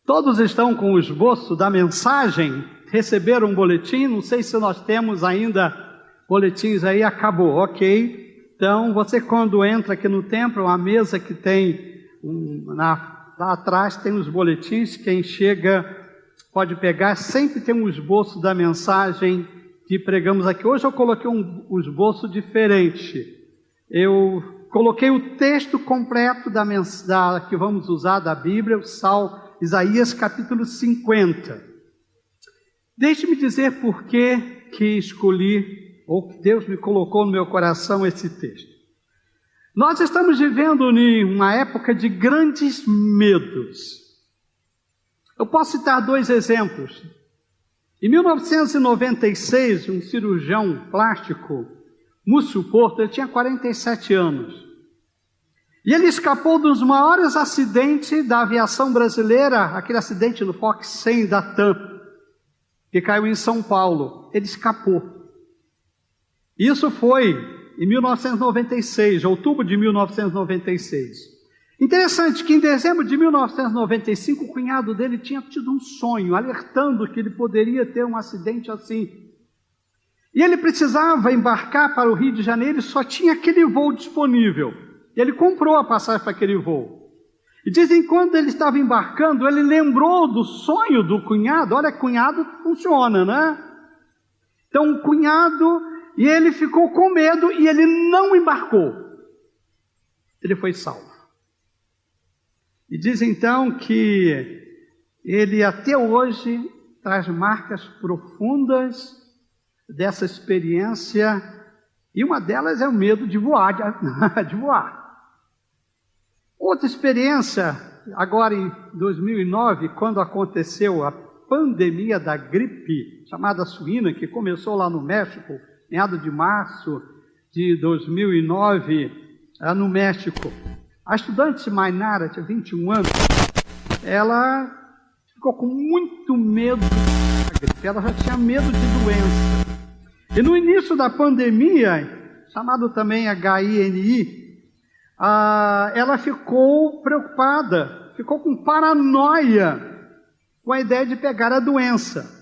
Todos estão com o esboço da mensagem? Receberam um boletim? Não sei se nós temos ainda boletins aí. Acabou, ok. Então, você quando entra aqui no templo, a mesa que tem lá atrás tem os boletins. Quem chega pode pegar. Sempre tem um esboço da mensagem que pregamos aqui. Hoje eu coloquei um esboço diferente. Eu coloquei o texto completo que vamos usar da Bíblia, o Isaías capítulo 50. Deixe-me dizer por que escolhi, ou que Deus me colocou no meu coração esse texto. Nós estamos vivendo em uma época de grandes medos. Eu posso citar 2 exemplos. Em 1996, um cirurgião plástico, Múcio Porto, ele tinha 47 anos. E ele escapou dos maiores acidentes da aviação brasileira, aquele acidente no Fox 100 da TAM, que caiu em São Paulo. Ele escapou. Isso foi em 1996, outubro de 1996. Interessante que em dezembro de 1995, o cunhado dele tinha tido um sonho, alertando que ele poderia ter um acidente assim. E ele precisava embarcar para o Rio de Janeiro e só tinha aquele voo disponível. E ele comprou a passagem para aquele voo. E dizem que quando ele estava embarcando, ele lembrou do sonho do cunhado. Olha, cunhado funciona, né? Então, o cunhado, e ele ficou com medo e ele não embarcou. Ele foi salvo. E diz então que ele até hoje traz marcas profundas dessa experiência, e uma delas é o medo de voar, de voar. Outra experiência, agora em 2009, quando aconteceu a pandemia da gripe, chamada suína, que começou lá no México, meados de março de 2009, no México. A estudante Mainara, tinha 21 anos, ela ficou com muito medo da gripe, ela já tinha medo de doença. E no início da pandemia, chamado também HINI, ela ficou preocupada, ficou com paranoia com a ideia de pegar a doença.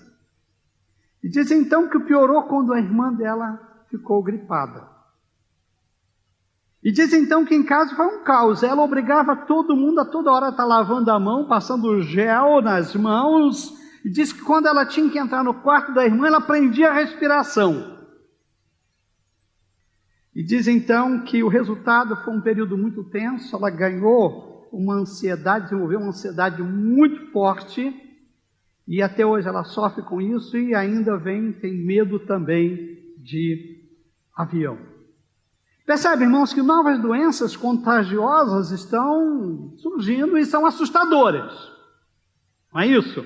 E diz então que piorou quando a irmã dela ficou gripada. E diz então que em casa foi um caos. Ela obrigava todo mundo a toda hora estar lavando a mão, passando gel nas mãos. E diz que quando ela tinha que entrar no quarto da irmã, ela prendia a respiração. E diz então que o resultado foi um período muito tenso. Ela ganhou uma ansiedade, desenvolveu uma ansiedade muito forte. E até hoje ela sofre com isso e ainda tem medo também de avião. Percebe, irmãos, que novas doenças contagiosas estão surgindo e são assustadoras. Não é isso?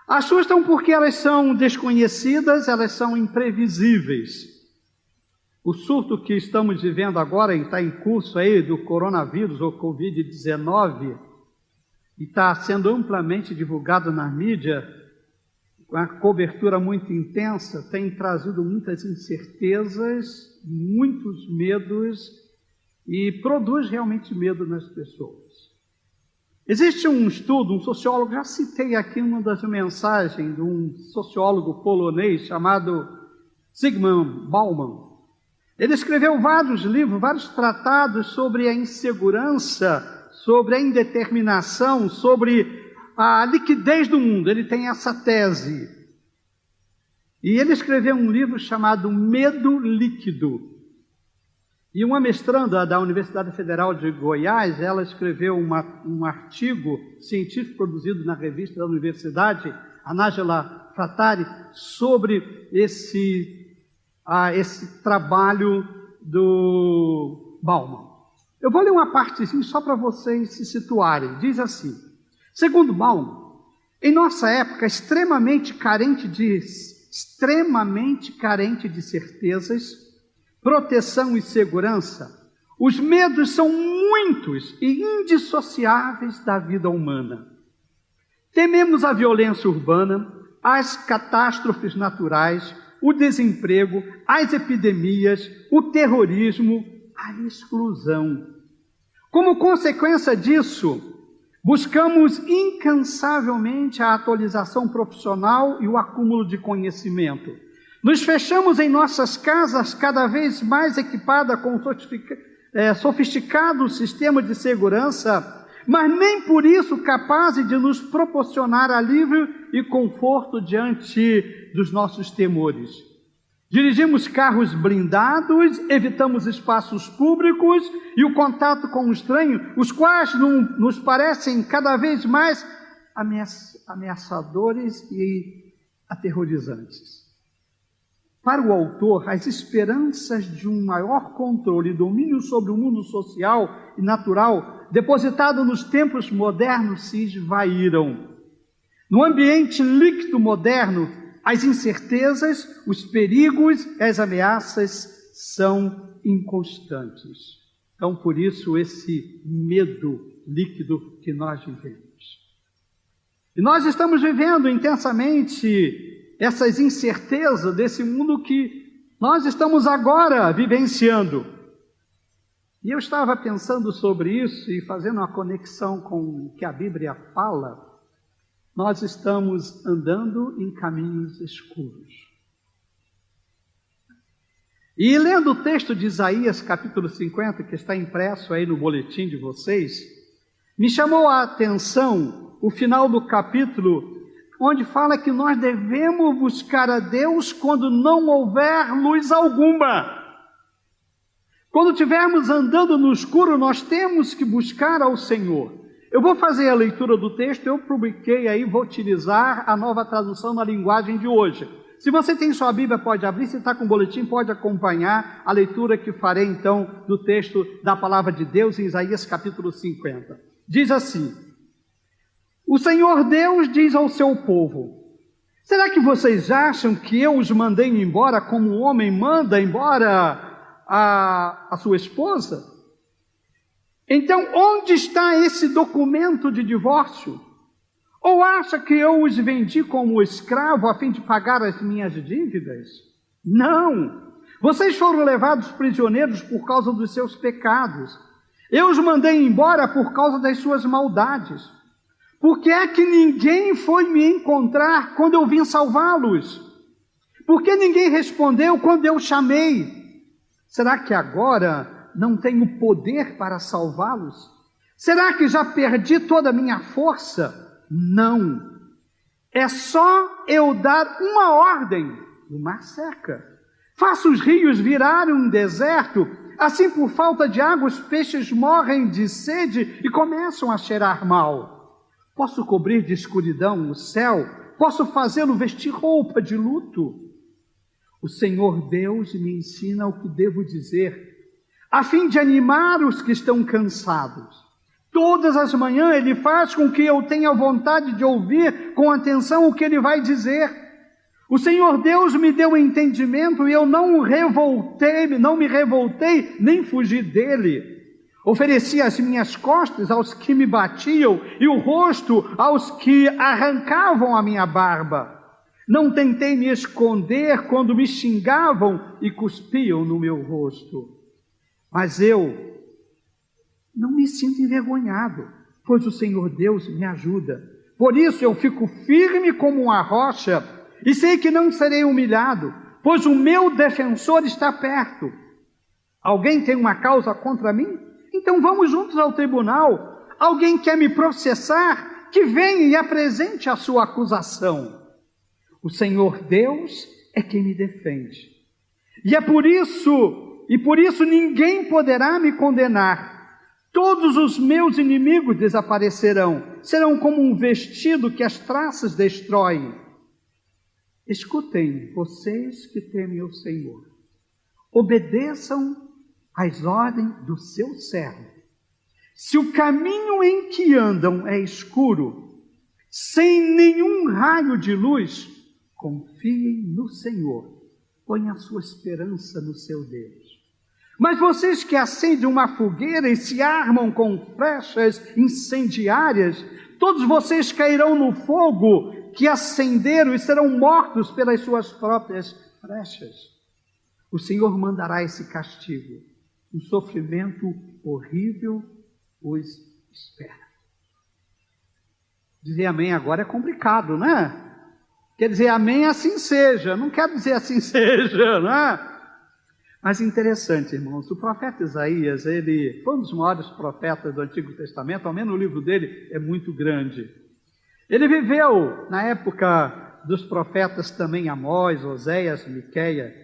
Assustam porque elas são desconhecidas, elas são imprevisíveis. O surto que estamos vivendo agora, está em curso aí do coronavírus ou Covid-19, e está sendo amplamente divulgado na mídia, com a cobertura muito intensa, tem trazido muitas incertezas, muitos medos, e produz realmente medo nas pessoas. Existe um estudo, um sociólogo, já citei aqui uma das mensagens de um sociólogo polonês chamado Zygmunt Bauman. Ele escreveu vários livros, vários tratados sobre a insegurança, sobre a indeterminação, sobre a liquidez do mundo. Ele tem essa tese. E ele escreveu um livro chamado Medo Líquido. E uma mestranda da Universidade Federal de Goiás, ela escreveu um artigo científico produzido na revista da universidade, a Nájila Frattari, sobre esse trabalho do Bauman. Eu vou ler uma partezinha só para vocês se situarem. Diz assim: segundo Bauman, em nossa época extremamente carente de certezas, proteção e segurança, os medos são muitos e indissociáveis da vida humana. Tememos a violência urbana, as catástrofes naturais, o desemprego, as epidemias, o terrorismo, a exclusão. Como consequência disso, Buscamos incansavelmente a atualização profissional e o acúmulo de conhecimento. Nos fechamos em nossas casas cada vez mais equipadas com sofisticado sistema de segurança, mas nem por isso capazes de nos proporcionar alívio e conforto diante dos nossos temores. Dirigimos carros blindados, evitamos espaços públicos e o contato com o estranho, os quais nos parecem cada vez mais ameaçadores e aterrorizantes. Para o autor, as esperanças de um maior controle e domínio sobre o mundo social e natural, depositado nos tempos modernos, se esvaíram. No ambiente líquido moderno, as incertezas, os perigos e as ameaças são inconstantes. Então, por isso, esse medo líquido que nós vivemos. E nós estamos vivendo intensamente essas incertezas desse mundo que nós estamos agora vivenciando. E eu estava pensando sobre isso e fazendo uma conexão com o que a Bíblia fala. Nós estamos andando em caminhos escuros. E lendo o texto de Isaías, capítulo 50, que está impresso aí no boletim de vocês, me chamou a atenção o final do capítulo, onde fala que nós devemos buscar a Deus quando não houver luz alguma. Quando estivermos andando no escuro, nós temos que buscar ao Senhor. Eu vou fazer a leitura do texto, eu publiquei aí, vou utilizar a nova tradução na linguagem de hoje. Se você tem sua Bíblia, pode abrir, se está com o boletim, pode acompanhar a leitura que farei então do texto da palavra de Deus em Isaías capítulo 50. Diz assim: o Senhor Deus diz ao seu povo: será que vocês acham que eu os mandei embora como um homem manda embora a sua esposa? Então, onde está esse documento de divórcio? Ou acha que eu os vendi como escravo a fim de pagar as minhas dívidas? Não! Vocês foram levados prisioneiros por causa dos seus pecados. Eu os mandei embora por causa das suas maldades. Por que é que ninguém foi me encontrar quando eu vim salvá-los? Por que ninguém respondeu quando eu chamei? Será que agora não tenho poder para salvá-los? Será que já perdi toda a minha força? Não. É só eu dar uma ordem, o mar seca. Faço os rios virarem um deserto, assim por falta de água os peixes morrem de sede e começam a cheirar mal. Posso cobrir de escuridão o céu, posso fazê-lo vestir roupa de luto. O Senhor Deus me ensina o que devo dizer, a fim de animar os que estão cansados. Todas as manhãs Ele faz com que eu tenha vontade de ouvir com atenção o que Ele vai dizer. O Senhor Deus me deu entendimento e eu não me revoltei, nem fugi dele. Ofereci as minhas costas aos que me batiam e o rosto aos que arrancavam a minha barba. Não tentei me esconder quando me xingavam e cuspiam no meu rosto. Mas eu não me sinto envergonhado, pois o Senhor Deus me ajuda. Por isso eu fico firme como uma rocha e sei que não serei humilhado, pois o meu defensor está perto. Alguém tem uma causa contra mim? Então vamos juntos ao tribunal. Alguém quer me processar? Que venha e apresente a sua acusação. O Senhor Deus é quem me defende. E por isso ninguém poderá me condenar. Todos os meus inimigos desaparecerão, serão como um vestido que as traças destroem. Escutem, vocês que temem o Senhor. Obedeçam às ordens do seu servo. Se o caminho em que andam é escuro, sem nenhum raio de luz, confiem no Senhor. Ponham a sua esperança no seu Deus. Mas vocês que acendem uma fogueira e se armam com flechas incendiárias, todos vocês cairão no fogo que acenderam e serão mortos pelas suas próprias flechas. O Senhor mandará esse castigo. Um sofrimento horrível os espera. Dizer amém agora é complicado, né? Quer dizer amém, assim seja. Não quero dizer assim seja, né? Mas interessante, irmãos, o profeta Isaías, ele foi um dos maiores profetas do Antigo Testamento, ao menos o livro dele é muito grande. Ele viveu na época dos profetas também Amós, Oséias, Miqueias,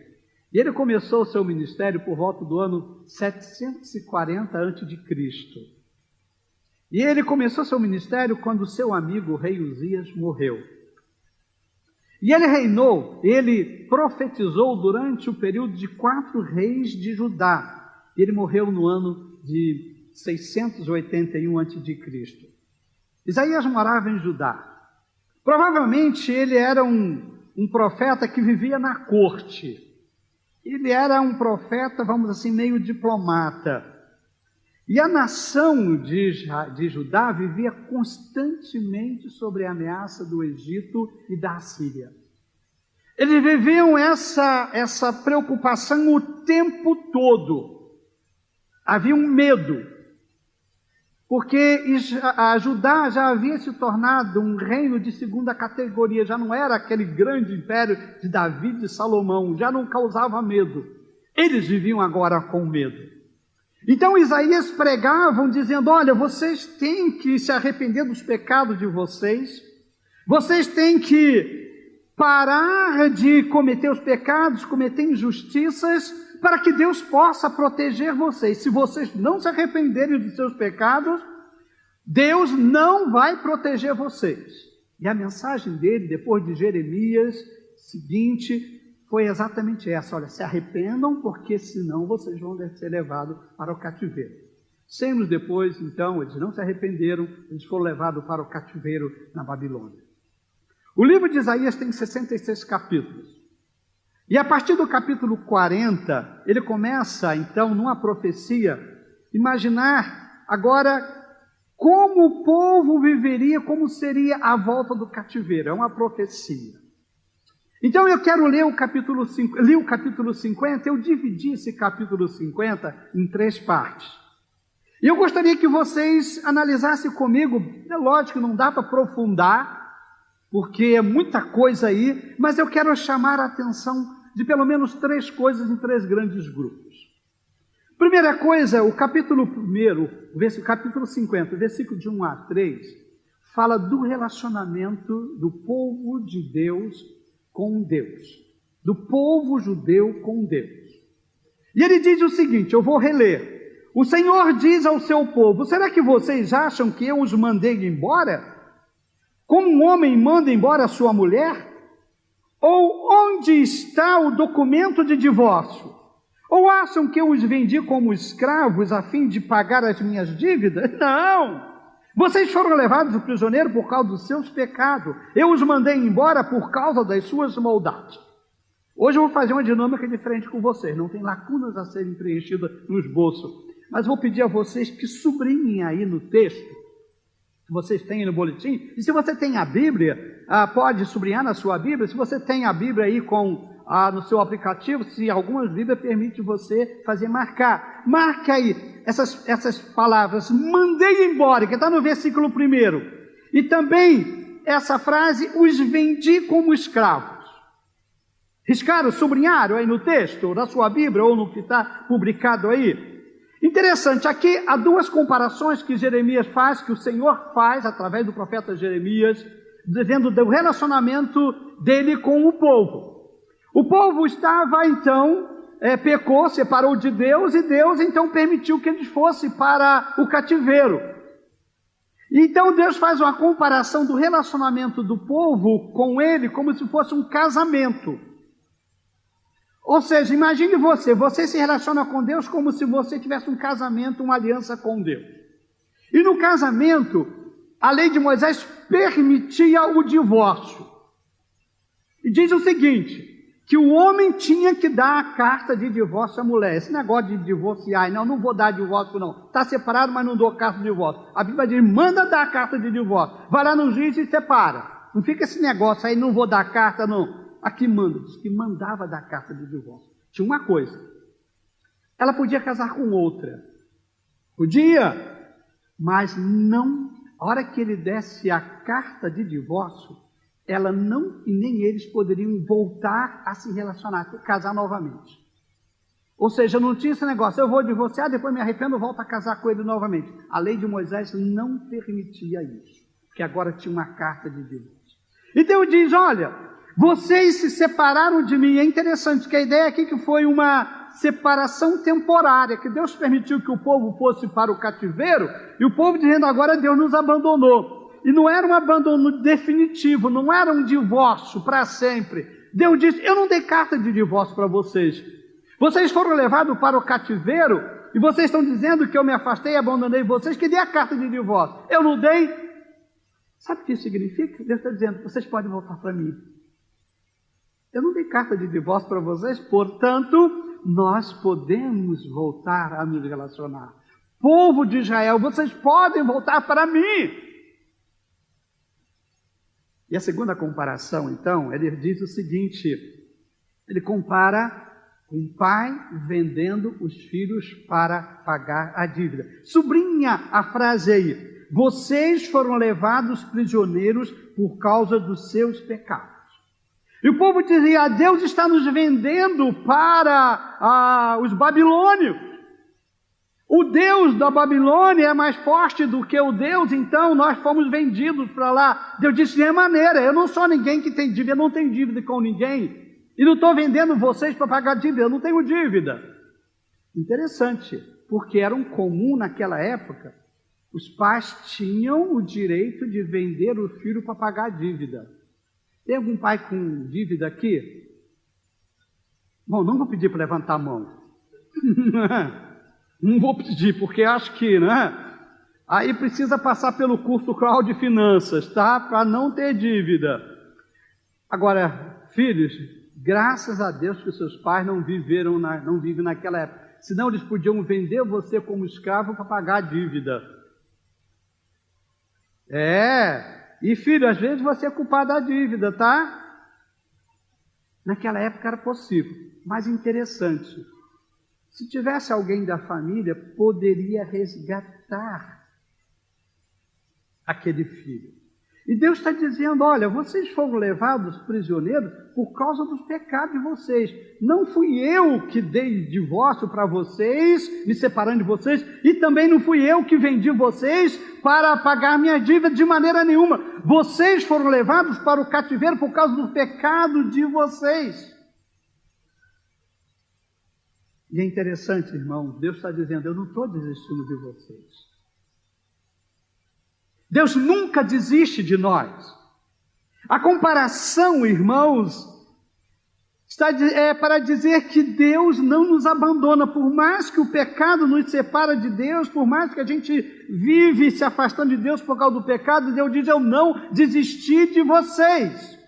e ele começou o seu ministério por volta do ano 740 a.C. E ele começou seu ministério quando seu amigo, o rei Uzias, morreu. E ele reinou, ele profetizou durante o período de 4 reis de Judá. Ele morreu no ano de 681 a.C. Isaías morava em Judá. Provavelmente ele era um profeta que vivia na corte. Ele era um profeta, vamos assim, meio diplomata. E a nação de Judá vivia constantemente sob a ameaça do Egito e da Assíria. Eles viviam essa preocupação o tempo todo. Havia um medo, porque a Judá já havia se tornado um reino de segunda categoria, já não era aquele grande império de Davi e de Salomão, já não causava medo. Eles viviam agora com medo. Então Isaías pregavam dizendo, olha, vocês têm que se arrepender dos pecados de vocês têm que parar de cometer os pecados, cometer injustiças, para que Deus possa proteger vocês. Se vocês não se arrependerem dos seus pecados, Deus não vai proteger vocês. E a mensagem dele, depois de Jeremias, seguinte, foi exatamente essa, olha, se arrependam, porque senão vocês vão ser levados para o cativeiro. 100 anos depois, então, eles não se arrependeram, eles foram levados para o cativeiro na Babilônia. O livro de Isaías tem 66 capítulos. E a partir do capítulo 40, ele começa, então, numa profecia, imaginar agora como o povo viveria, como seria a volta do cativeiro. É uma profecia. Então eu quero ler o capítulo 5, li o capítulo 50, eu dividi esse capítulo 50 em 3 partes. E eu gostaria que vocês analisassem comigo, é lógico que não dá para aprofundar, porque é muita coisa aí, mas eu quero chamar a atenção de pelo menos 3 coisas em 3 grandes grupos. Primeira coisa, o capítulo 1, capítulo 50, versículo de 1 a 3, fala do relacionamento do povo de Deus com Deus, do povo judeu com Deus. E ele diz o seguinte, eu vou reler. O Senhor diz ao seu povo, será que vocês acham que eu os mandei embora? Como um homem manda embora a sua mulher? Ou onde está o documento de divórcio? Ou acham que eu os vendi como escravos a fim de pagar as minhas dívidas? Não! Vocês foram levados prisioneiro por causa dos seus pecados. Eu os mandei embora por causa das suas maldades. Hoje eu vou fazer uma dinâmica diferente com vocês. Não tem lacunas a serem preenchidas no esboço. Mas vou pedir a vocês que sublinhem aí no texto, que vocês têm no boletim. E se você tem a Bíblia, pode sublinhar na sua Bíblia. Se você tem a Bíblia aí no seu aplicativo, se algumas Bíblias permitem você fazer marcar. Marque aí essas palavras, mandei embora, que está no versículo 1. E também essa frase, os vendi como escravos. Riscaram, sublinharam aí no texto, na sua Bíblia, ou no que está publicado aí. Interessante, aqui há 2 comparações que Jeremias faz, que o Senhor faz através do profeta Jeremias, dizendo do relacionamento dele com o povo. O povo estava então, pecou, separou de Deus, e Deus então permitiu que eles fossem para o cativeiro. Então Deus faz uma comparação do relacionamento do povo com ele como se fosse um casamento. Ou seja, imagine você se relaciona com Deus como se você tivesse um casamento, uma aliança com Deus. E no casamento, a lei de Moisés permitia o divórcio. E diz o seguinte, que o homem tinha que dar a carta de divórcio à mulher. Esse negócio de divorciar, não vou dar divórcio não. Está separado, mas não dou carta de divórcio. A Bíblia diz, manda dar a carta de divórcio. Vai lá no juiz e separa. Não fica esse negócio aí, não vou dar carta não. Aqui manda, diz que mandava dar carta de divórcio. Tinha uma coisa, ela podia casar com outra. Podia, mas não a hora que ele desse a carta de divórcio, ela não, e nem eles poderiam voltar a se relacionar, casar novamente. Ou seja, não tinha esse negócio, eu vou divorciar, depois me arrependo, volto a casar com ele novamente. A lei de Moisés não permitia isso, porque agora tinha uma carta de divórcio. E Deus diz, olha, vocês se separaram de mim. É interessante que a ideia aqui que foi uma separação temporária, que Deus permitiu que o povo fosse para o cativeiro, e o povo dizendo agora Deus nos abandonou. E não era um abandono definitivo, não era um divórcio para sempre. Deus disse, eu não dei carta de divórcio para vocês. Vocês foram levados para o cativeiro, e vocês estão dizendo que eu me afastei e abandonei vocês, que dei a carta de divórcio. Eu não dei. Sabe o que isso significa? Deus está dizendo, vocês podem voltar para mim. Eu não dei carta de divórcio para vocês, portanto, nós podemos voltar a nos relacionar. Povo de Israel, vocês podem voltar para mim. E a segunda comparação, então, ele diz o seguinte, ele compara um pai vendendo os filhos para pagar a dívida. Sublinha a frase aí, vocês foram levados prisioneiros por causa dos seus pecados. E o povo dizia, Deus está nos vendendo para os babilônios. O Deus da Babilônia é mais forte do que o Deus, então nós fomos vendidos para lá. Deus disse, de maneira, eu não sou ninguém que tem dívida, eu não tenho dívida com ninguém. E não estou vendendo vocês para pagar dívida, eu não tenho dívida. Interessante, porque era um comum naquela época, os pais tinham o direito de vender o filho para pagar a dívida. Tem algum pai com dívida aqui? Bom, não vou pedir para levantar a mão. Não vou pedir, porque acho que, né? Aí precisa passar pelo curso Cloud de Finanças, tá? Para não ter dívida. Agora, filhos, graças a Deus que os seus pais não vivem naquela época. Senão eles podiam vender você como escravo para pagar a dívida. E filho, às vezes você é culpado da dívida, tá? Naquela época era possível, mas interessante. Se tivesse alguém da família, poderia resgatar aquele filho. E Deus está dizendo, olha, vocês foram levados prisioneiros por causa dos pecados de vocês. Não fui eu que dei divórcio para vocês, me separando de vocês, e também não fui eu que vendi vocês para pagar minha dívida de maneira nenhuma. Vocês foram levados para o cativeiro por causa do pecado de vocês. E é interessante, irmão, Deus está dizendo, eu não estou desistindo de vocês. Deus nunca desiste de nós. A comparação, irmãos, é para dizer que Deus não nos abandona, por mais que o pecado nos separa de Deus, por mais que a gente vive se afastando de Deus por causa do pecado, Deus diz, eu não desisti de vocês.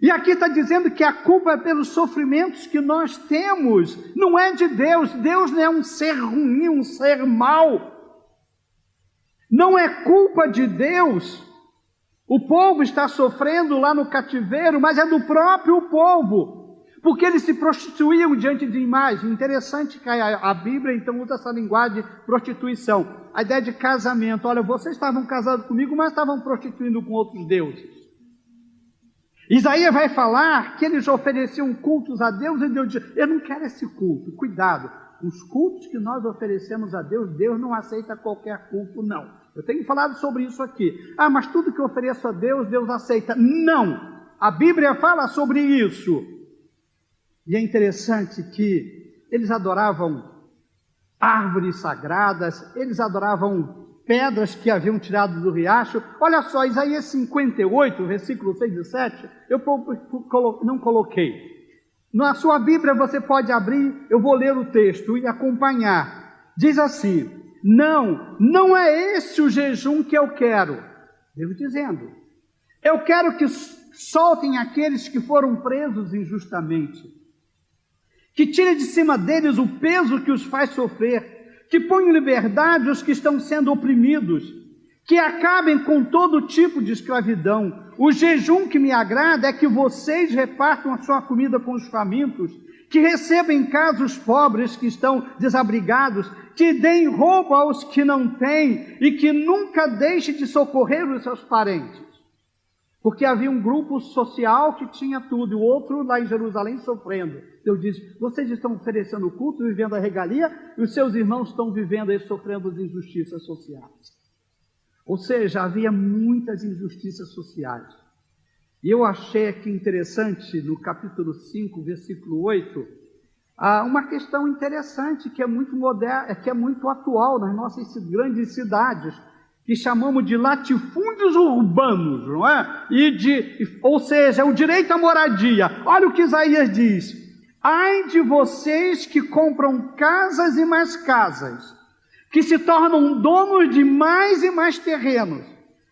E aqui está dizendo que a culpa é pelos sofrimentos que nós temos, não é de Deus. Deus não é um ser ruim, um ser mau. Não é culpa de Deus. O povo está sofrendo lá no cativeiro, mas é do próprio povo, porque eles se prostituíam diante de imagens. Interessante que a Bíblia então usa essa linguagem de prostituição, a ideia de casamento. Olha, vocês estavam casados comigo, mas estavam prostituindo com outros deuses. Isaías vai falar que eles ofereciam cultos a Deus, e Deus diz, eu não quero esse culto. Cuidado, os cultos que nós oferecemos a Deus, Deus não aceita qualquer culto, não. Eu tenho falado sobre isso aqui. Mas tudo que eu ofereço a Deus, Deus aceita. Não! A Bíblia fala sobre isso. E é interessante que eles adoravam árvores sagradas, eles adoravam pedras que haviam tirado do riacho. Olha só, Isaías 58, versículo 6 e 7, eu não coloquei. Na sua Bíblia você pode abrir, eu vou ler o texto e acompanhar. Diz assim, não é esse o jejum que eu quero. Deus dizendo, eu quero que soltem aqueles que foram presos injustamente, que tirem de cima deles o peso que os faz sofrer, que ponham em liberdade os que estão sendo oprimidos, que acabem com todo tipo de escravidão. O jejum que me agrada é que vocês repartam a sua comida com os famintos, que recebam em casa os pobres que estão desabrigados, que deem roubo aos que não têm e que nunca deixem de socorrer os seus parentes. Porque havia um grupo social que tinha tudo, e o outro lá em Jerusalém sofrendo. Deus diz: vocês estão oferecendo o culto, vivendo a regalia, e os seus irmãos estão vivendo e sofrendo as injustiças sociais. Ou seja, havia muitas injustiças sociais. E eu achei aqui interessante, no capítulo 5, versículo 8, uma questão interessante, que é muito moderna, que é muito atual nas nossas grandes cidades, que chamamos de latifúndios urbanos, não é? Ou seja, o direito à moradia. Olha o que Isaías diz: ai de vocês que compram casas e mais casas, que se tornam donos de mais e mais terrenos.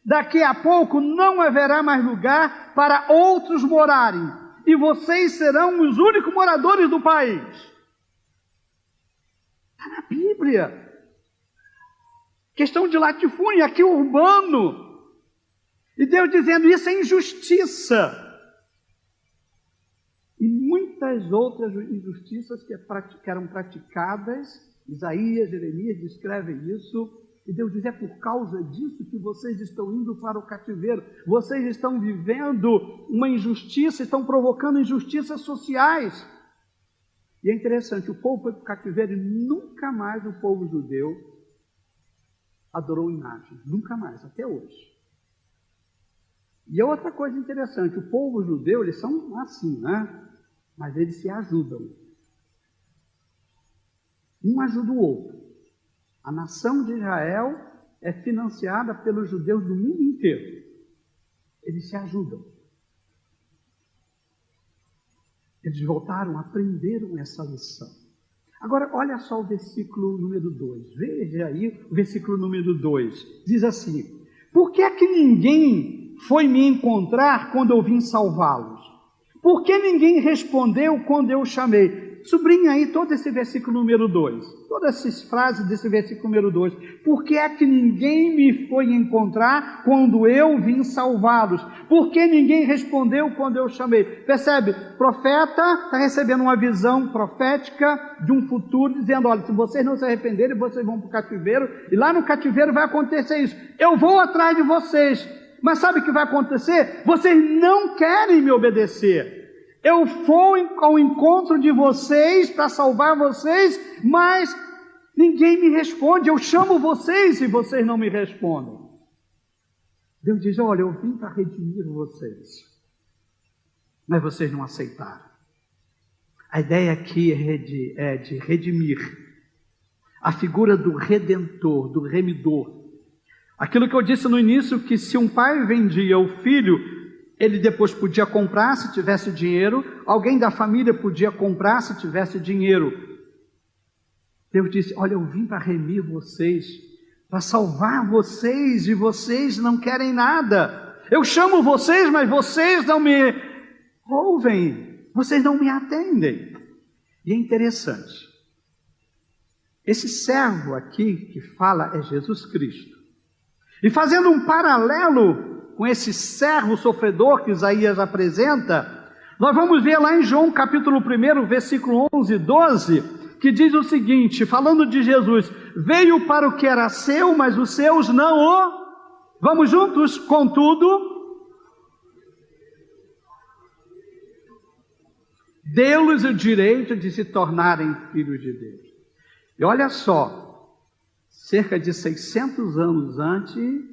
Daqui a pouco não haverá mais lugar para outros morarem, e vocês serão os únicos moradores do país. Está na Bíblia. Questão de latifúndio, aqui urbano. E Deus dizendo: isso é injustiça. E muitas outras injustiças que eram praticadas, Isaías, Jeremias descrevem isso, e Deus diz: é por causa disso que vocês estão indo para o cativeiro, vocês estão vivendo uma injustiça, estão provocando injustiças sociais. E é interessante, o povo foi para o cativeiro e nunca mais o povo judeu adorou imagens, nunca mais, até hoje. E outra coisa interessante, o povo judeu, eles são assim, né? Mas eles se ajudam. Um ajuda o outro. A nação de Israel é financiada pelos judeus do mundo inteiro. Eles se ajudam. Eles voltaram, aprenderam essa lição. Agora, olha só o versículo número 2. Veja aí o versículo número 2. Diz assim: por que é que ninguém foi me encontrar quando eu vim salvá-los? Por que ninguém respondeu quando eu chamei? Sublinha aí todo esse versículo número 2. Todas essas frases desse versículo número 2. Por que é que ninguém me foi encontrar quando eu vim salvá-los? Por que ninguém respondeu quando eu chamei? Percebe? O profeta está recebendo uma visão profética de um futuro, dizendo: olha, se vocês não se arrependerem, vocês vão para o cativeiro, e lá no cativeiro vai acontecer isso. Eu vou atrás de vocês, mas sabe o que vai acontecer? Vocês não querem me obedecer. Eu vou ao encontro de vocês para salvar vocês, mas ninguém me responde. Eu chamo vocês e vocês não me respondem. Deus diz: olha, eu vim para redimir vocês, mas vocês não aceitaram. A ideia aqui é de redimir. A figura do redentor, do remidor. Aquilo que eu disse no início, que se um pai vendia o filho, ele depois podia comprar se tivesse dinheiro, alguém da família podia comprar se tivesse dinheiro. Deus disse: olha, eu vim para remir vocês, para salvar vocês, e vocês não querem nada. Eu chamo vocês, mas vocês não me ouvem, vocês não me atendem. E é interessante, esse servo aqui que fala é Jesus Cristo. E fazendo um paralelo com esse servo sofredor que Isaías apresenta, nós vamos ver lá em João capítulo 1, versículo 11 e 12, que diz o seguinte, falando de Jesus: veio para o que era seu, mas os seus não o... Vamos juntos? Contudo, deu-lhes o direito de se tornarem filhos de Deus. E olha só, cerca de 600 anos antes,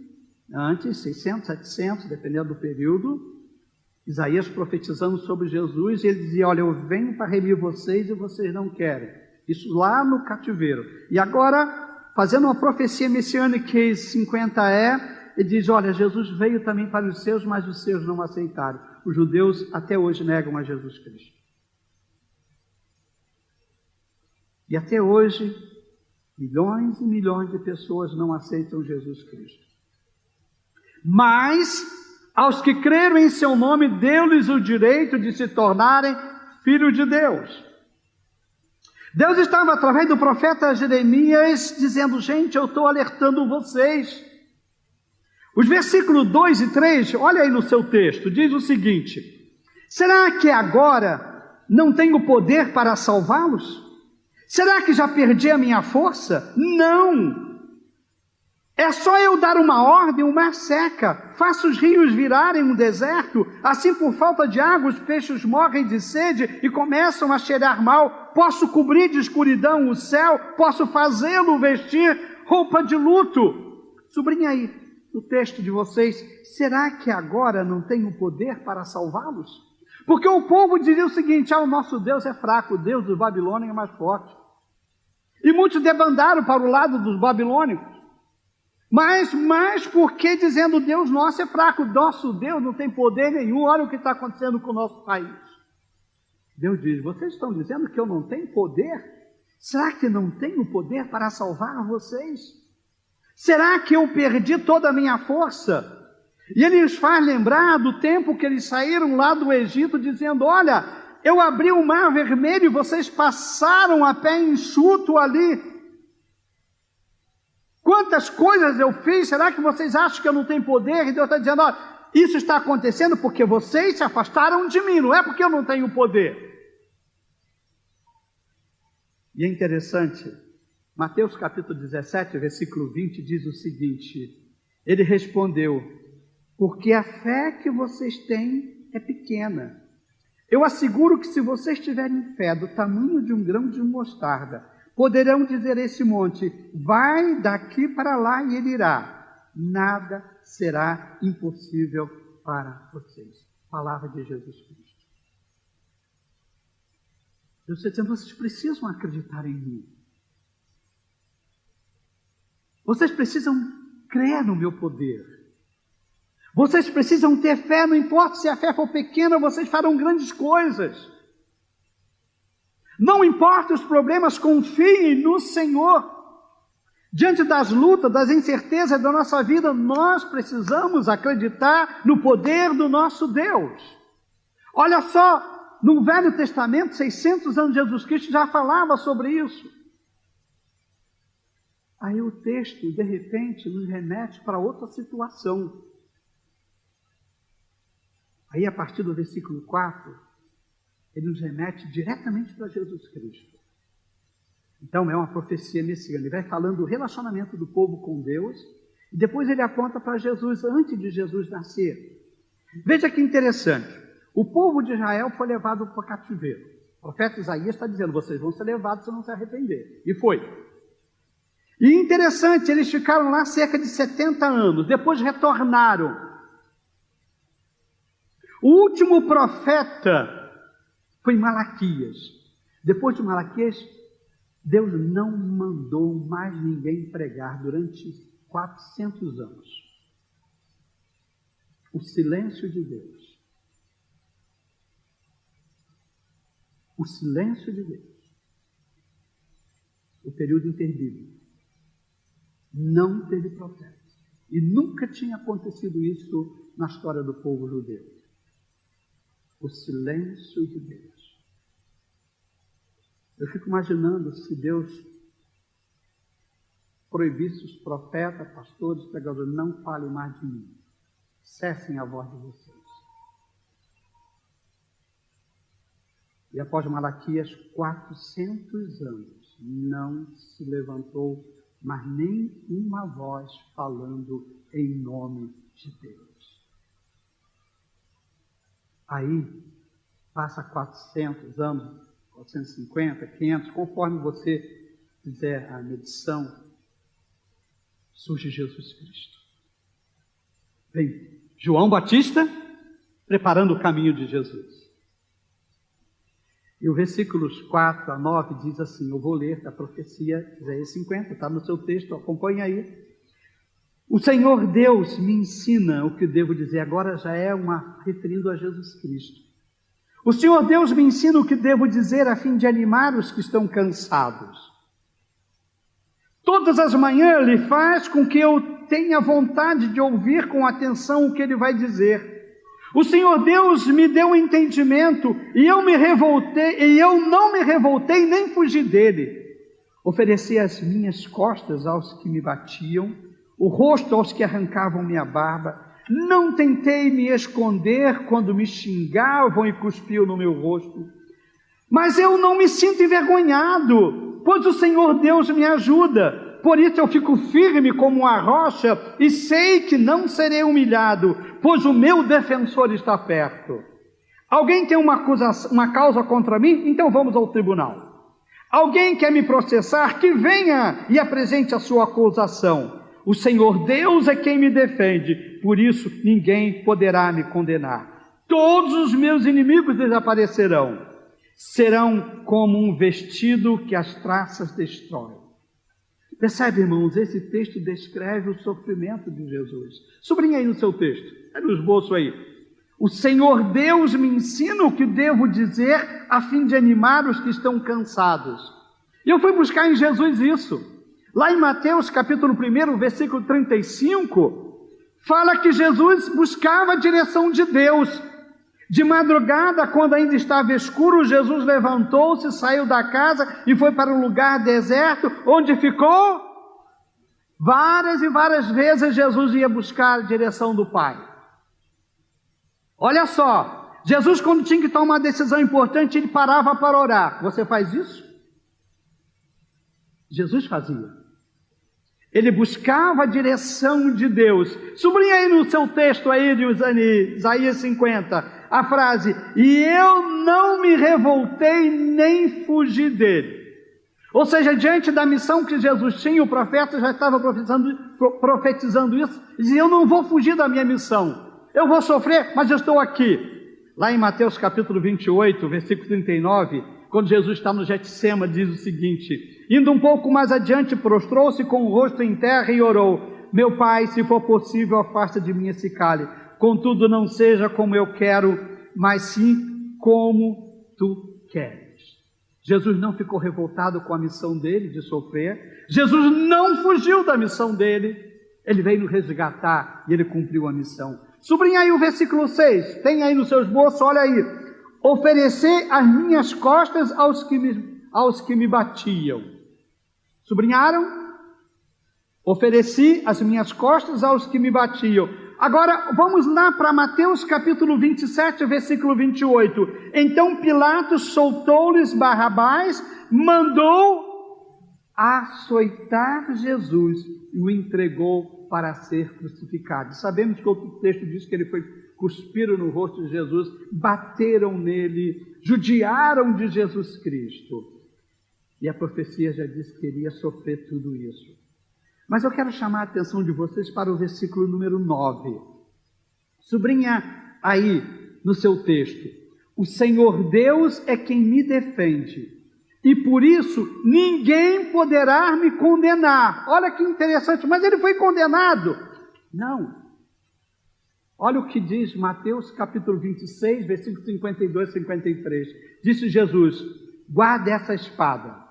600, 700, dependendo do período, Isaías profetizando sobre Jesus, e ele dizia: olha, eu venho para remir vocês e vocês não querem. Isso lá no cativeiro. E agora, fazendo uma profecia messiânica em 50 ele diz: olha, Jesus veio também para os seus, mas os seus não aceitaram. Os judeus até hoje negam a Jesus Cristo. E até hoje, milhões e milhões de pessoas não aceitam Jesus Cristo. Mas, aos que creram em seu nome, deu-lhes o direito de se tornarem filhos de Deus. Deus estava, através do profeta Jeremias, dizendo: gente, eu estou alertando vocês. Os versículos 2 e 3, olha aí no seu texto, diz o seguinte: será que agora não tenho poder para salvá-los? Será que já perdi a minha força? Não! É só eu dar uma ordem, o mar seca, faço os rios virarem um deserto, assim por falta de água os peixes morrem de sede e começam a cheirar mal. Posso cobrir de escuridão o céu, posso fazê-lo vestir roupa de luto. Sublinha aí o texto de vocês. Será que agora não tenho poder para salvá-los? Porque o povo dizia o seguinte: o nosso Deus é fraco, o Deus dos babilônios é mais forte. E muitos debandaram para o lado dos babilônicos. Mas por que dizendo Deus nosso é fraco? Nosso Deus não tem poder nenhum. Olha o que está acontecendo com o nosso país. Deus diz: vocês estão dizendo que eu não tenho poder? Será que não tenho poder para salvar vocês? Será que eu perdi toda a minha força? E ele lhes faz lembrar do tempo que eles saíram lá do Egito, dizendo: olha, eu abri o mar vermelho e vocês passaram a pé enxuto ali. Quantas coisas eu fiz, será que vocês acham que eu não tenho poder? E Deus está dizendo: olha, isso está acontecendo porque vocês se afastaram de mim, não é porque eu não tenho poder. E é interessante, Mateus capítulo 17, versículo 20, diz o seguinte: ele respondeu: porque a fé que vocês têm é pequena. Eu asseguro que se vocês tiverem fé do tamanho de um grão de mostarda, poderão dizer a esse monte: vai daqui para lá, e ele irá. Nada será impossível para vocês. Palavra de Jesus Cristo. Deus está dizendo: vocês precisam acreditar em mim. Vocês precisam crer no meu poder. Vocês precisam ter fé, não importa se a fé for pequena, vocês farão grandes coisas. Não importa os problemas, confiem no Senhor. Diante das lutas, das incertezas da nossa vida, nós precisamos acreditar no poder do nosso Deus. Olha só, no Velho Testamento, 600 anos de Jesus Cristo já falava sobre isso. Aí o texto, de repente, nos remete para outra situação. Aí, a partir do versículo 4, ele nos remete diretamente para Jesus Cristo. Então, é uma profecia messiânica. Ele vai falando do relacionamento do povo com Deus, e depois ele aponta para Jesus, antes de Jesus nascer. Veja que interessante. O povo de Israel foi levado para o cativeiro. O profeta Isaías está dizendo: vocês vão ser levados se não se arrepender. E foi. E interessante, eles ficaram lá cerca de 70 anos, depois retornaram. O último profeta foi Malaquias. Depois de Malaquias, Deus não mandou mais ninguém pregar durante 400 anos. O silêncio de Deus. O silêncio de Deus. O período interbíblico. Não teve profeta. E nunca tinha acontecido isso na história do povo judeu. O silêncio de Deus. Eu fico imaginando se Deus proibisse os profetas, pastores, pregadores: não falem mais de mim, cessem a voz de vocês. E após Malaquias, 400 anos, não se levantou mais nem uma voz falando em nome de Deus. Aí, passa 400 anos, 450, 500, conforme você fizer a medição, surge Jesus Cristo. Vem João Batista preparando o caminho de Jesus. E o versículos 4 a 9 diz assim, eu vou ler da profecia Isaías 50, está no seu texto, acompanha aí. O Senhor Deus me ensina o que devo dizer, agora já é referindo a Jesus Cristo. O Senhor Deus me ensina o que devo dizer a fim de animar os que estão cansados. Todas as manhãs Ele faz com que eu tenha vontade de ouvir com atenção o que Ele vai dizer. O Senhor Deus me deu um entendimento e eu não me revoltei nem fugi dele. Ofereci as minhas costas aos que me batiam, o rosto aos que arrancavam minha barba. Não tentei me esconder quando me xingavam e cuspiam no meu rosto. Mas eu não me sinto envergonhado. pois o Senhor Deus me ajuda. Por isso eu fico firme como uma rocha e sei que não serei humilhado, pois o meu defensor está perto. Alguém tem uma causa contra mim? Então vamos ao tribunal. Alguém quer me processar? Que venha e apresente a sua acusação. O Senhor Deus é quem me defende, por isso ninguém poderá me condenar. Todos os meus inimigos desaparecerão, serão como um vestido que as traças destroem. Percebe, irmãos, esse texto descreve o sofrimento de Jesus. Sublinha aí no seu texto, é no esboço aí. O Senhor Deus me ensina o que devo dizer a fim de animar os que estão cansados. E eu fui buscar em Jesus isso. Lá em Mateus capítulo 1, versículo 35, fala que Jesus buscava a direção de Deus. De madrugada, quando ainda estava escuro, Jesus levantou-se, saiu da casa e foi para um lugar deserto, onde ficou. Várias e várias vezes Jesus ia buscar a direção do Pai. Olha só, Jesus, quando tinha que tomar uma decisão importante, ele parava para orar. Você faz isso? Jesus fazia. Ele buscava a direção de Deus. Sublinha aí no seu texto aí de Isaías 50, a frase: e eu não me revoltei nem fugi dele. Ou seja, diante da missão que Jesus tinha, o profeta já estava profetizando isso, dizia: eu não vou fugir da minha missão, eu vou sofrer, mas eu estou aqui. Lá em Mateus capítulo 28, versículo 39, quando Jesus está no Getsêmani, diz o seguinte: indo um pouco mais adiante, prostrou-se com o rosto em terra e orou: meu Pai, se for possível, afasta de mim esse cálice, contudo não seja como eu quero, mas sim como tu queres. Jesus não ficou revoltado com a missão dele de sofrer, Jesus não fugiu da missão dele, ele veio nos resgatar e ele cumpriu a missão. Sublinha aí o versículo 6, tem aí no seu esboço, olha aí: oferecer as minhas costas aos que me batiam. Sublinharam? Ofereci as minhas costas aos que me batiam. Agora, vamos lá para Mateus capítulo 27, versículo 28. Então Pilatos soltou-lhes Barrabás, mandou açoitar Jesus e o entregou para ser crucificado. Sabemos que outro texto diz que ele foi cuspiram no rosto de Jesus, bateram nele, judiaram de Jesus Cristo. E a profecia já disse que iria sofrer tudo isso. Mas eu quero chamar a atenção de vocês para o versículo número 9. Sublinha aí no seu texto: o Senhor Deus é quem me defende, e por isso ninguém poderá me condenar. Olha que interessante, mas ele foi condenado? Não. Olha o que diz Mateus capítulo 26, versículos 52 e 53. Disse Jesus: guarde essa espada.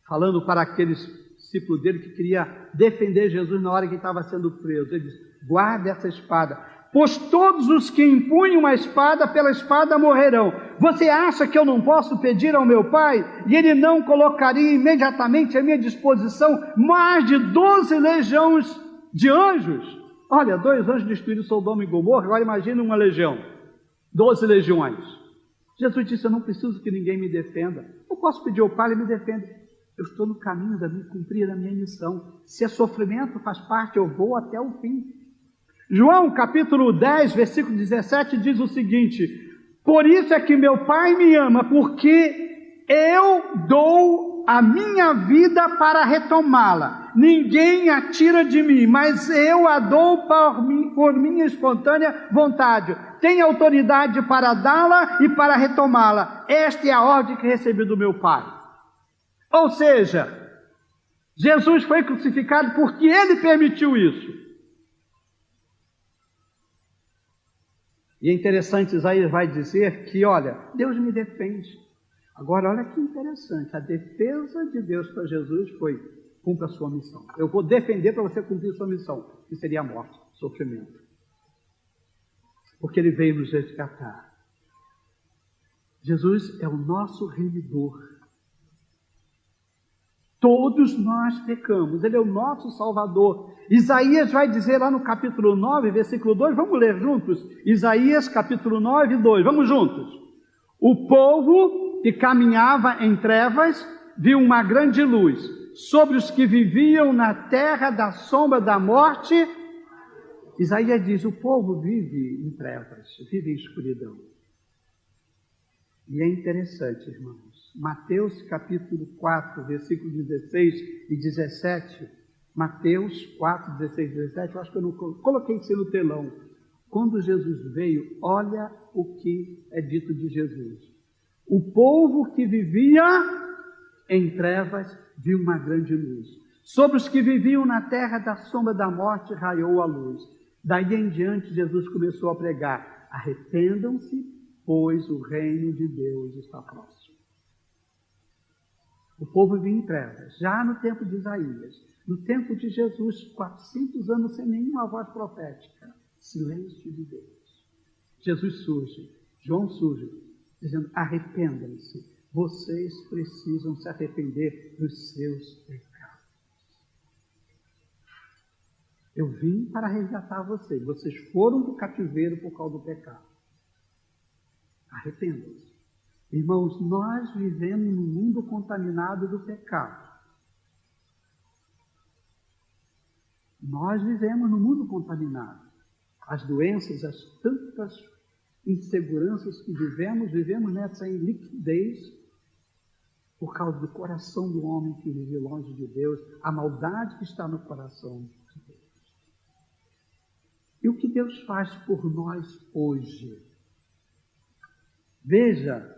Falando para aqueles discípulos dele que queria defender Jesus na hora que estava sendo preso. Ele disse: guarde essa espada, pois todos os que empunham a espada, pela espada morrerão. Você acha que eu não posso pedir ao meu Pai, e Ele não colocaria imediatamente à minha disposição mais de 12 legiões de anjos? Olha, 2 anjos destruíram Sodoma e Gomorra, agora imagina uma legião, 12 legiões. Jesus disse: eu não preciso que ninguém me defenda, eu posso pedir ao Pai, Ele me defende. Eu estou no caminho da minha cumprir a minha missão. Se é sofrimento, faz parte, eu vou até o fim. João capítulo 10, versículo 17 diz o seguinte: por isso é que meu Pai me ama, porque eu dou a minha vida para retomá-la. Ninguém a tira de mim, mas eu a dou por minha espontânea vontade. Tenho autoridade para dá-la e para retomá-la. Esta é a ordem que recebi do meu Pai. Ou seja, Jesus foi crucificado porque Ele permitiu isso. E é interessante, Isaías vai dizer que, olha, Deus me defende. Agora, olha que interessante, a defesa de Deus para Jesus foi: cumpra a sua missão. Eu vou defender para você cumprir a sua missão, que seria a morte, sofrimento. Porque Ele veio nos resgatar. Jesus é o nosso remidor. Todos nós pecamos, Ele é o nosso Salvador. Isaías vai dizer lá no capítulo 9, versículo 2, vamos ler juntos? Isaías capítulo 9, 2, vamos juntos. O povo que caminhava em trevas viu uma grande luz. Sobre os que viviam na terra da sombra da morte, Isaías diz, o povo vive em trevas, vive em escuridão. E é interessante, irmãos, Mateus capítulo 4, versículos 16 e 17, Mateus 4, 16 e 17, eu acho que eu não coloquei isso no telão. Quando Jesus veio, olha o que é dito de Jesus. O povo que vivia em trevas viu uma grande luz. Sobre os que viviam na terra da sombra da morte raiou a luz. Daí em diante Jesus começou a pregar, arrependam-se, pois o reino de Deus está próximo. O povo vivia em trevas, já no tempo de Isaías, no tempo de Jesus, 400 anos sem nenhuma voz profética, silêncio de Deus. Jesus surge, João surge, dizendo, arrependam-se, vocês precisam se arrepender dos seus pecados. Eu vim para resgatar vocês, vocês foram do cativeiro por causa do pecado. Arrependam-se. Irmãos, nós vivemos num mundo contaminado do pecado. Nós vivemos num mundo contaminado. As doenças, as tantas inseguranças que vivemos nessa iliquidez por causa do coração do homem que vive longe de Deus, a maldade que está no coração de Deus. E o que Deus faz por nós hoje? Veja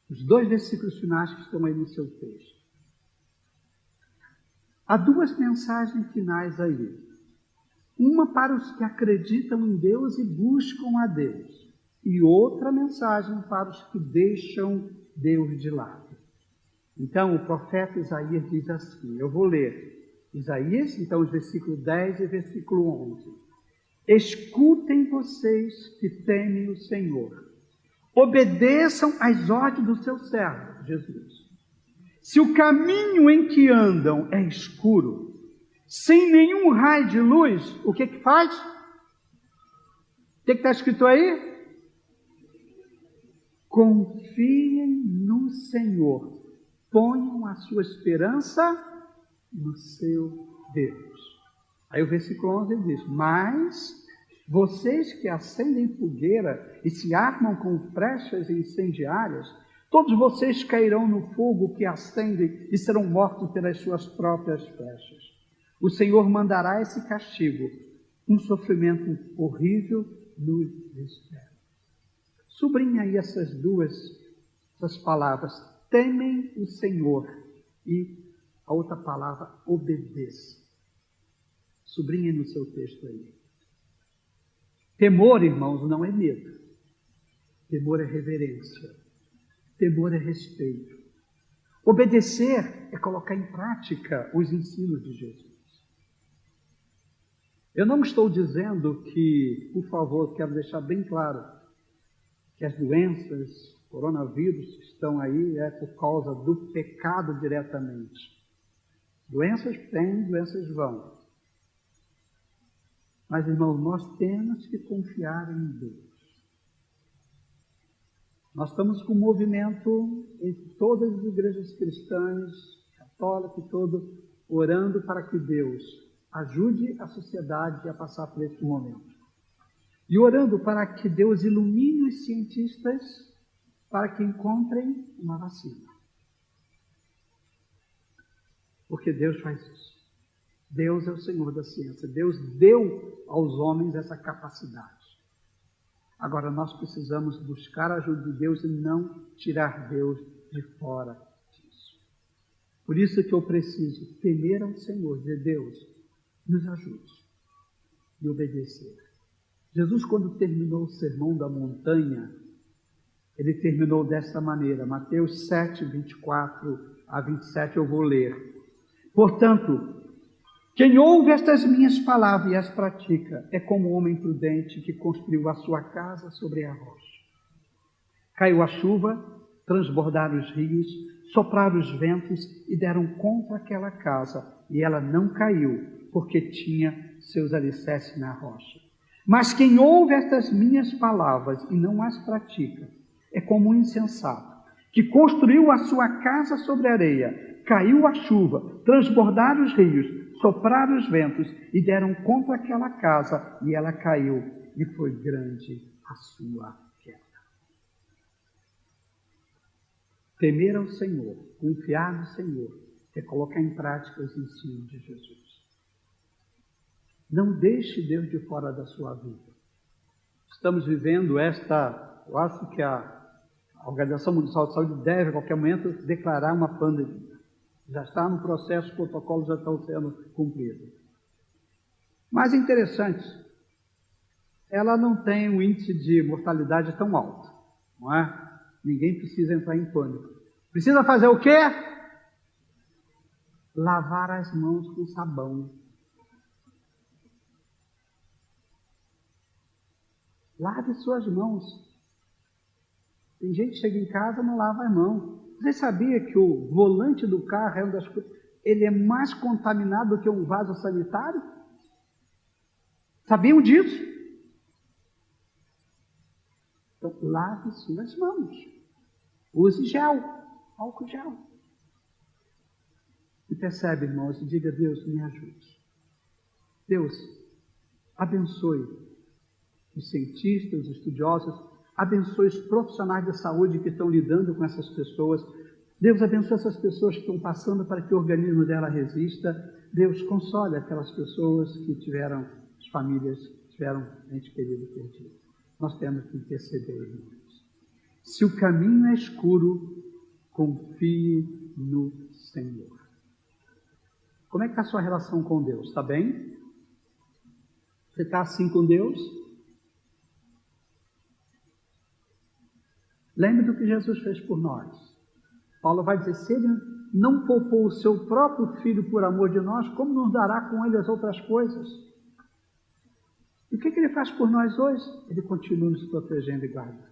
os 2 versículos finais que estão aí no seu texto. Há 2 mensagens finais aí. Uma para os que acreditam em Deus e buscam a Deus. E outra mensagem para os que deixam Deus de lado. Então, o profeta Isaías diz assim, eu vou ler. Isaías, então, os versículos 10 e versículo 11. Escutem vocês que temem o Senhor. Obedeçam às ordens do seu servo, Jesus. Se o caminho em que andam é escuro, sem nenhum raio de luz, o que faz? O que está escrito aí? Confiem no Senhor. Ponham a sua esperança no seu Deus. Aí o versículo 11 diz, mas vocês que acendem fogueira e se armam com flechas incendiárias, todos vocês cairão no fogo que acendem e serão mortos pelas suas próprias flechas. O Senhor mandará esse castigo, um sofrimento horrível nos espera. Sublinha aí essas palavras, temem o Senhor, e a outra palavra, obedeça. Sublinhe no seu texto aí. Temor, irmãos, não é medo. Temor é reverência. Temor é respeito. Obedecer é colocar em prática os ensinos de Jesus. Eu não estou dizendo que, por favor, quero deixar bem claro, que as doenças, coronavírus que estão aí é por causa do pecado diretamente. Doenças têm, doenças vão. Mas, irmãos, nós temos que confiar em Deus. Nós estamos com um movimento em todas as igrejas cristãs, católicas e todo, orando para que Deus ajude a sociedade a passar por esse momento. E orando para que Deus ilumine os cientistas para que encontrem uma vacina. Porque Deus faz isso. Deus é o Senhor da ciência. Deus deu aos homens essa capacidade. Agora nós precisamos buscar a ajuda de Deus e não tirar Deus de fora disso. Por isso que eu preciso temer ao Senhor, dizer, Deus, nos ajude e obedecer. Jesus, quando terminou o sermão da montanha, ele terminou desta maneira, Mateus 7, 24 a 27, eu vou ler. Portanto, quem ouve estas minhas palavras e as pratica é como um homem prudente que construiu a sua casa sobre a rocha. Caiu a chuva, transbordaram os rios, sopraram os ventos e deram contra aquela casa, e ela não caiu, porque tinha seus alicerces na rocha. Mas quem ouve estas minhas palavras e não as pratica é como um insensato que construiu a sua casa sobre a areia, caiu a chuva, transbordaram os rios, sopraram os ventos e deram contra aquela casa, e ela caiu, e foi grande a sua queda. Temer ao Senhor, confiar no Senhor, é colocar em prática os ensinos de Jesus. Não deixe Deus de fora da sua vida. Estamos vivendo eu acho que a Organização Mundial de Saúde deve, a qualquer momento, declarar uma pandemia. Já está no processo, os protocolos já estão sendo cumpridos. Mas interessante, ela não tem um índice de mortalidade tão alto, não é? Ninguém precisa entrar em pânico. Precisa fazer o quê? Lavar as mãos com sabão. Lave suas mãos. Tem gente que chega em casa e não lava as mãos. Você sabia que o volante do carro é uma das coisas, ele é mais contaminado do que um vaso sanitário? Sabiam disso? Então, lave suas mãos. Use gel, álcool gel. E percebe, irmãos, e diga: Deus, me ajude. Deus, abençoe os cientistas, os estudiosos, abençoe os profissionais da saúde que estão lidando com essas pessoas. Deus, abençoe essas pessoas que estão passando para que o organismo dela resista. Deus, console aquelas pessoas que tiveram, as famílias que tiveram ente querido perdido. Nós temos que interceder, irmãos. Se o caminho é escuro, confie no Senhor. Como é que está a sua relação com Deus? Está bem? Você está assim com Deus? Lembre do que Jesus fez por nós. Paulo vai dizer: se ele não poupou o seu próprio filho por amor de nós, como nos dará com ele as outras coisas? E o que ele faz por nós hoje? Ele continua nos protegendo e guardando.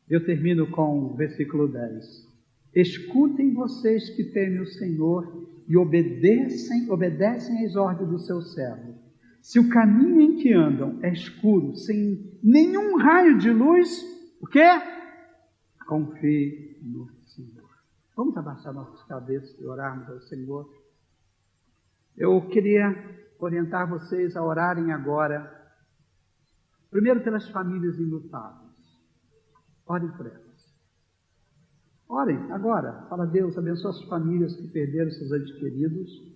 Eu termino com o versículo 10. Escutem vocês que temem o Senhor e obedecem às ordens do seu servo. Se o caminho em que andam é escuro, sem nenhum raio de luz, o quê? Confie no Senhor. Vamos abaixar nossas cabeças e orarmos ao Senhor. Eu queria orientar vocês a orarem agora, primeiro pelas famílias enlutadas. Orem por elas. Orem agora. Fala: Deus, abençoa as famílias que perderam seus entes queridos.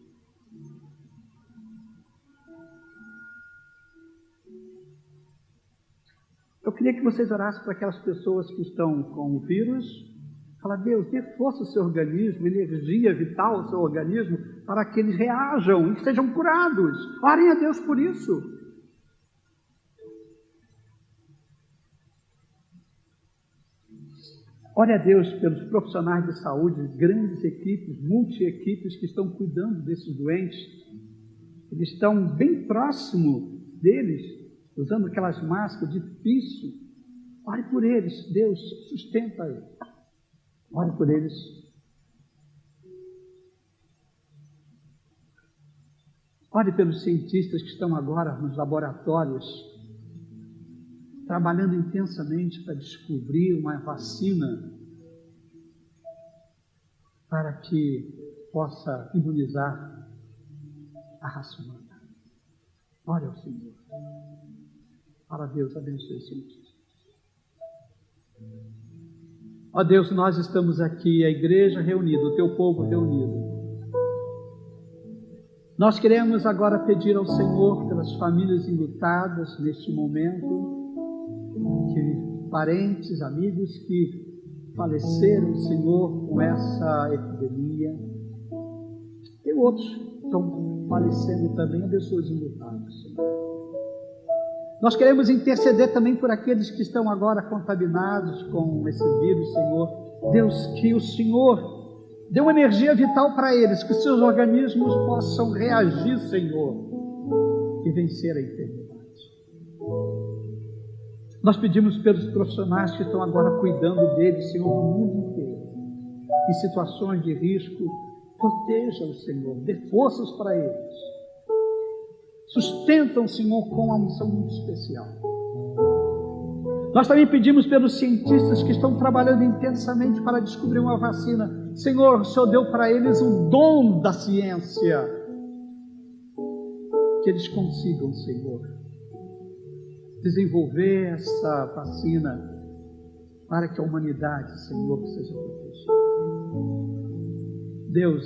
Eu queria que vocês orassem para aquelas pessoas que estão com o vírus. Fala: Deus, dê força ao seu organismo, energia vital ao seu organismo, para que eles reajam e sejam curados. Orem a Deus por isso. Ore a Deus pelos profissionais de saúde, grandes equipes, multi-equipes que estão cuidando desses doentes. Eles estão bem próximo deles, usando aquelas máscaras difíceis. Ore por eles. Deus, sustenta eles. Ore por eles. Ore pelos cientistas que estão agora nos laboratórios, trabalhando intensamente para descobrir uma vacina para que possa imunizar a raça humana. Ore ao Senhor. Para Deus, abençoe os cientistas. Ó Deus, nós estamos aqui, a igreja reunida, o teu povo reunido. Nós queremos agora pedir ao Senhor pelas famílias enlutadas neste momento, que parentes, amigos que faleceram, Senhor, com essa epidemia. E outros estão falecendo também, abençoe os enlutados, Senhor. Nós queremos interceder também por aqueles que estão agora contaminados com esse vírus, Senhor. Deus, que o Senhor dê uma energia vital para eles, que seus organismos possam reagir, Senhor, e vencer a enfermidade. Nós pedimos pelos profissionais que estão agora cuidando deles, Senhor, no mundo inteiro, em situações de risco. Proteja-os, Senhor, dê forças para eles. Sustenta-o, Senhor, com uma unção muito especial. Nós também pedimos pelos cientistas que estão trabalhando intensamente para descobrir uma vacina. Senhor, o Senhor deu para eles o dom da ciência. Que eles consigam, Senhor, desenvolver essa vacina para que a humanidade, Senhor, seja protegida. Deus,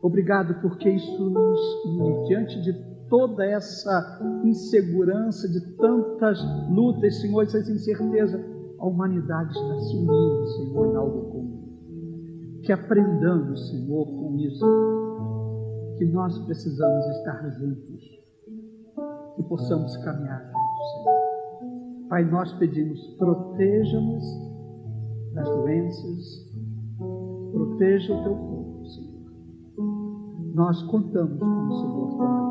obrigado porque isso nos une diante de toda essa insegurança, de tantas lutas, Senhor, essas incertezas. A humanidade está se unindo, Senhor, em algo comum. Que aprendamos, Senhor, com isso, que nós precisamos estar juntos, que possamos caminhar juntos, Senhor. Pai, nós pedimos, proteja-nos das doenças, proteja o teu povo, Senhor. Nós contamos com o Senhor também.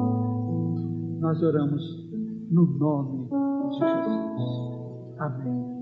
Nós oramos no nome de Jesus. Amém.